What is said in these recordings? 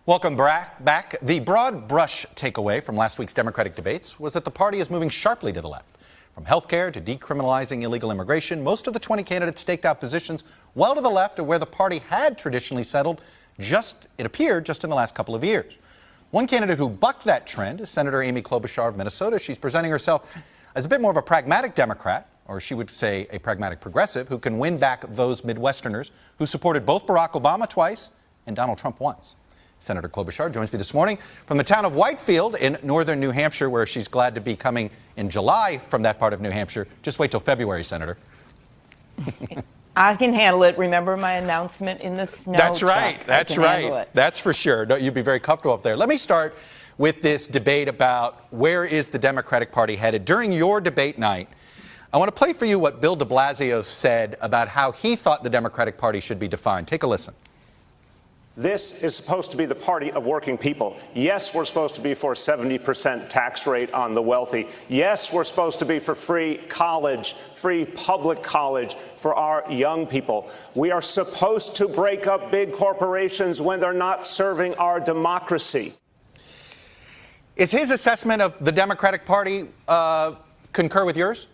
Welcome back. The broad brush takeaway from last week's Democratic debates was that the party is moving sharply to the left. From health care to decriminalizing illegal immigration, most of the 20 candidates staked out positions well to the left of where the party had traditionally settled, it appeared, just in the last couple of years. One candidate who bucked that trend is Senator Amy Klobuchar of Minnesota. She's presenting herself as a bit more of a pragmatic Democrat, or she would say a pragmatic progressive, who can win back those Midwesterners who supported both Barack Obama twice and Donald Trump once. Senator Klobuchar joins me this morning from the town of Whitefield in northern New Hampshire, where she's glad to be coming in July from that part of New Hampshire. Just wait till February, Senator. I can handle it. Remember my announcement in the snow? That's right. Chuck. That's right. That's for sure. No, you'd be very comfortable up there. Let me start with this debate about where is the Democratic Party headed. During your debate night, I want to play for you what Bill de Blasio said about how he thought the Democratic Party should be defined. Take a listen. This is supposed to be the party of working people. Yes, we're supposed to be for a 70% tax rate on the wealthy. Yes, we're supposed to be for free college, free public college for our young people. We are supposed to break up big corporations when they're not serving our democracy. Is his assessment of the Democratic Party concur with yours?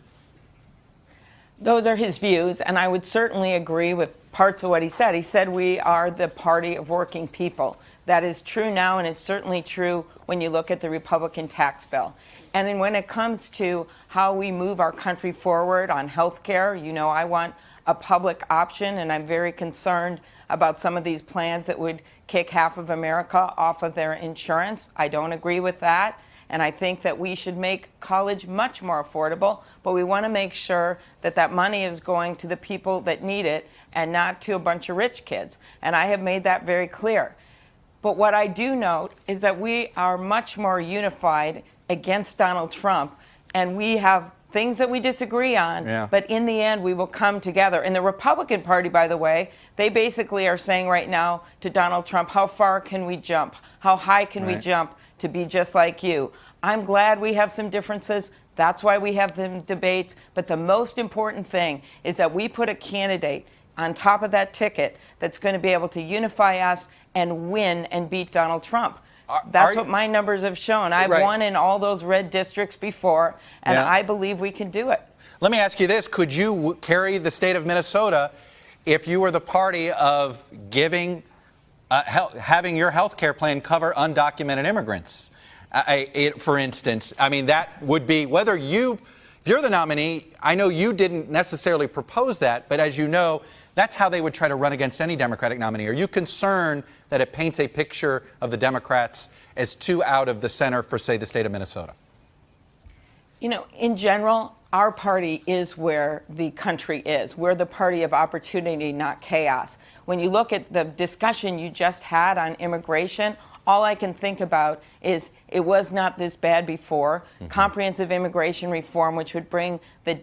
Those are his views, and I would certainly agree with parts of what he said. He said we are the party of working people. That is true now, and it's certainly true when you look at the Republican tax bill. And then when it comes to how we move our country forward on health care, you know, I want a public option, and I'm very concerned about some of these plans that would kick half of America off of their insurance. I don't agree with that. And I think that we should make college much more affordable, but we want to make sure that that money is going to the people that need it and not to a bunch of rich kids. And I have made that very clear. But what I do note is that we are much more unified against Donald Trump, and we have things that we disagree on, but in the end, we will come together. And the Republican Party, by the way, they basically are saying right now to Donald Trump, how far can we jump? How high can we jump to be just like you? I'm glad we have some differences. That's why we have the debates. But the most important thing is that we put a candidate on top of that ticket that's going to be able to unify us and win and beat Donald Trump. That's what my numbers have shown. I've won in all those red districts before, and I believe we can do it. Let me ask you this. Could you carry the state of Minnesota if you were the party of giving, having your health care plan cover undocumented immigrants? For instance, I mean, that would be, whether if you're the nominee, I know you didn't necessarily propose that, but as you know, that's how they would try to run against any Democratic nominee. Are you concerned that it paints a picture of the Democrats as too out of the center for, say, the state of Minnesota? You know, in general, our party is where the country is. We're the party of opportunity, not chaos. When you look at the discussion you just had on immigration, all I can think about is it was not this bad before. Comprehensive immigration reform, which would bring the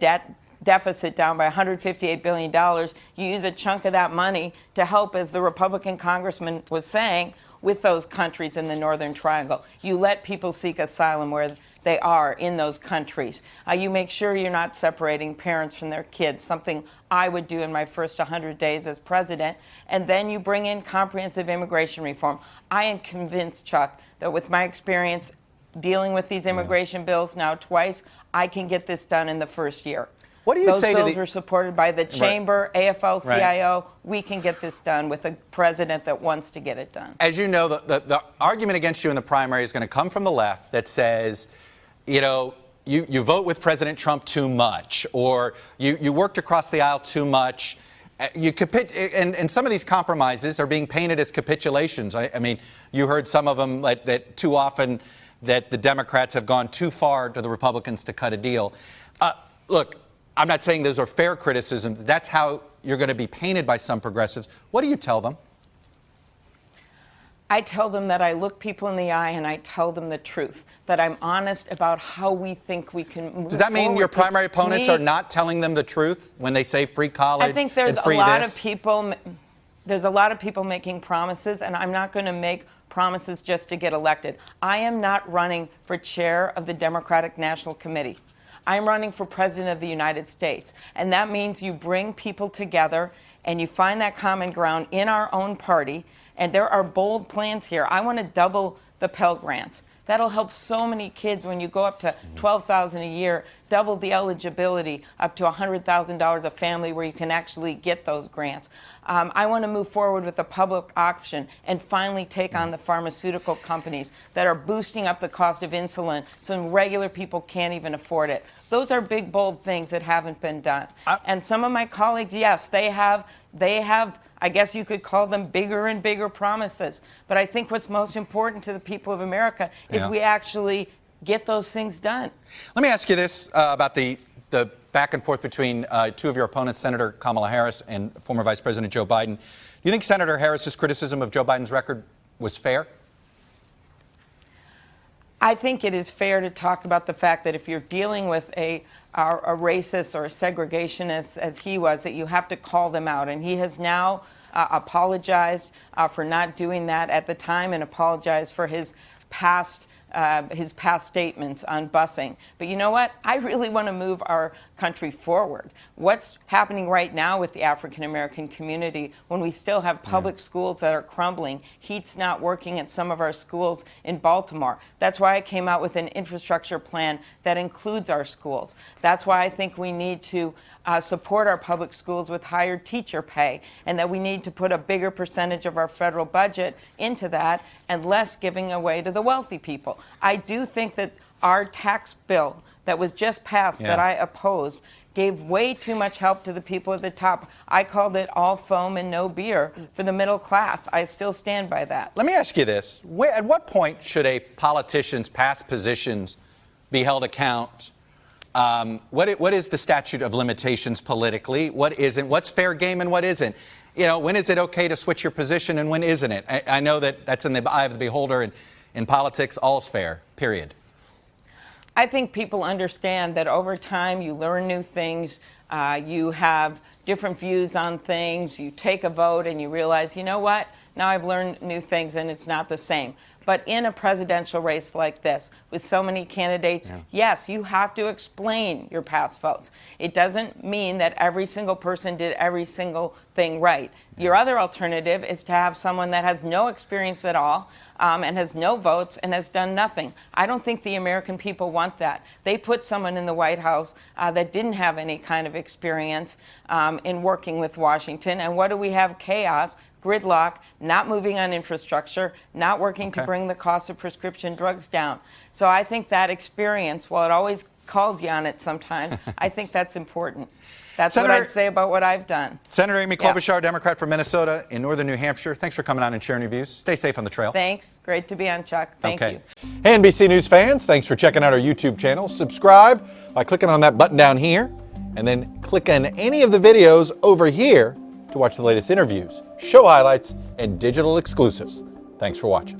deficit down by $158 billion. You use a chunk of that money to help, as the Republican congressman was saying, with those countries in the Northern Triangle. You let people seek asylum where they are in those countries. You make sure you're not separating parents from their kids, something I would do in my first 100 days as president. And then you bring in comprehensive immigration reform. I am convinced, Chuck, that with my experience dealing with these immigration bills now twice, I can get this done in the first year. What do you say to those bills were supported by the chamber, AFL-CIO. We can get this done with a president that wants to get it done. As you know, the argument against you in the primary is going to come from the left that says, you know, you vote with President Trump too much, or you worked across the aisle too much. And some of these compromises are being painted as capitulations. I mean, you heard some of them that too often that the Democrats have gone too far to the Republicans to cut a deal. Look, I'm not saying those are fair criticisms. That's how you're going to be painted by some progressives. What do you tell them? I tell them that I look people in the eye and I tell them the truth, that I'm honest about how we think we can move Does that mean forward. your primary opponents are not telling them the truth when they say free college? I think there's and free a lot this? of people. There's a lot of people making promises, and I'm not going to make promises just to get elected. I am not running for chair of the Democratic National Committee. I'm running for president of the United States, and that means you bring people together and you find that common ground in our own party, And there are bold plans here. I want to double the Pell Grants. That'll help so many kids when you go up to $12,000 a year, double the eligibility up to $100,000 a family where you can actually get those grants. I want to move forward with the public auction and finally take on the pharmaceutical companies that are boosting up the cost of insulin so regular people can't even afford it. Those are big, bold things that haven't been done. And some of my colleagues, yes, they have, I guess you could call them bigger and bigger promises. But I think what's most important to the people of America is we actually get those things done. Let me ask you this about the back and forth between two of your opponents, Senator Kamala Harris and former Vice President Joe Biden. Do you think Senator Harris's criticism of Joe Biden's record was fair? I think it is fair to talk about the fact that if you're dealing with a racist or a segregationist, as he was, that you have to call them out. And he has now apologized for not doing that at the time and apologized for his past statements on busing. But you know what? I really want to move our country forward. What's happening right now with the African American community when we still have public schools that are crumbling? Heat's not working at some of our schools in Baltimore. That's why I came out with an infrastructure plan that includes our schools. That's why I think we need to support our public schools with higher teacher pay, and that we need to put a bigger percentage of our federal budget into that and less giving away to the wealthy people. I do think that our tax bill that was just passed that I opposed gave way too much help to the people at the top. I called it all foam and no beer for the middle class. I still stand by that. Let me ask you this. At what point should a politician's past positions be held account? What is the statute of limitations politically? What isn't? What's fair game and what isn't? You know, when is it okay to switch your position and when isn't it? I know that that's in the eye of the beholder, and in politics, all's fair, period. I think people understand that over time you learn new things, you have different views on things, you take a vote and you realize, you know what, now I've learned new things and it's not the same. But in a presidential race like this, with so many candidates, yes, you have to explain your past votes. It doesn't mean that every single person did every single thing right. Your other alternative is to have someone that has no experience at all, and has no votes and has done nothing. I don't think the American people want that. They put someone in the White House that didn't have any kind of experience in working with Washington. And what do we have? Chaos, gridlock, not moving on infrastructure, not working to bring the cost of prescription drugs down. So I think that experience, while it always calls you on it sometimes, I think that's important. That's what I'd say about what I've done. Senator Amy Klobuchar, Democrat from Minnesota in northern New Hampshire. Thanks for coming on and sharing your views. Stay safe on the trail. Thanks. Great to be on, Chuck. Thank you. Hey, NBC News fans, thanks for checking out our YouTube channel. Subscribe by clicking on that button down here, and then click on any of the videos over here to watch the latest interviews, show highlights, and digital exclusives. Thanks for watching.